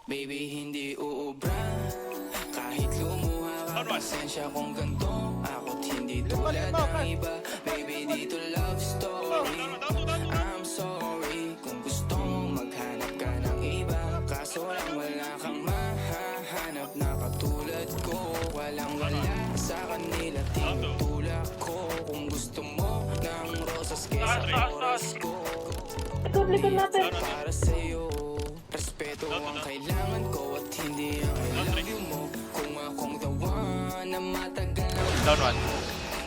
Baby, hindi uubra kahit lumuha ka, pasensya kung ganito ako't hindi tulad ng iba. Baby, dito love story. I'm sorry kung gusto mong maghanap ka ng iba, kaso lang wala kang mahahanap na katulad ko. Walang wala sa kanila, tinutulak ko. Kung gusto mo ng rosas kesa oras ko, para sa'yo respeto ang kailangan ko at hindi ang I love you mo. Kung akong the one na matagal na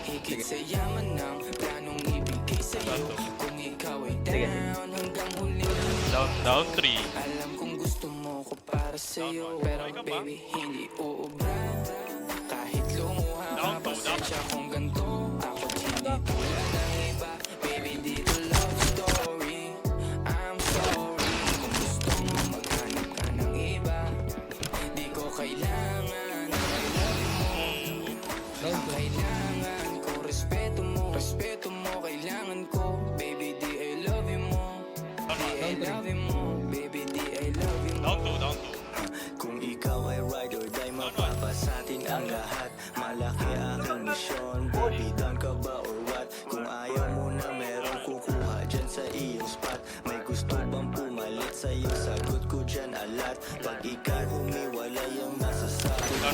higit sa yaman ng planong ibigay sa'yo. Kung ikaw ay down hanggang huli, Down 3. alam kong gusto mo ko para sa'yo. Pero baby, hindi uubra kahit lumuha ka, pasensya kung ganito ako't hindi tulad ng iba. Baby, dito love story. I'm sorry kung gusto mo maghanap ka ng iba. Di ko kailangan ang I love you mo. Ang kailangan ko respeto mo. Respeto mo kailangan ko. Baby, di I love you mo. Di I love you mo. Baby, di I love you mo. Down 2. Kung ikaw ay ride or die, mapapasatin ang lahat. Malaki aking misyon, baby, down ka ba or what? Kung ayaw mo na merong kukuha dyan sa iyong spot. May gusto bang pumalit sa'yo, sagot ko dyan alat. Pag ikaw humiwalay ang nasa sabi ko,